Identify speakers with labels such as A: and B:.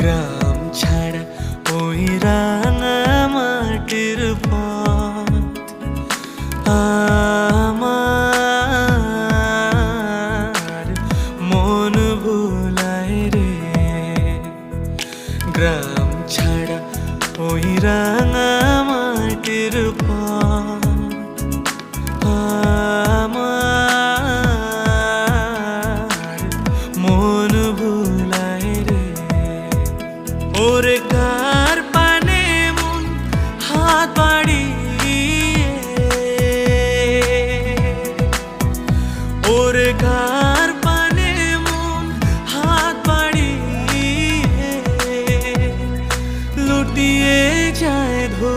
A: গ্রাম ছাড়া ওই রাঙা মাটির পথ আমার মন ভুলায় রে। গ্রাম ছাড়া ওই রাঙা মাটির পথ আমার মন ভুলায় রে। ওরে কার পানে মন হাত বাড়িয়ে, ওরে কার পানে মন হাত বাড়িয়ে লুটিয়ে যায় ধূ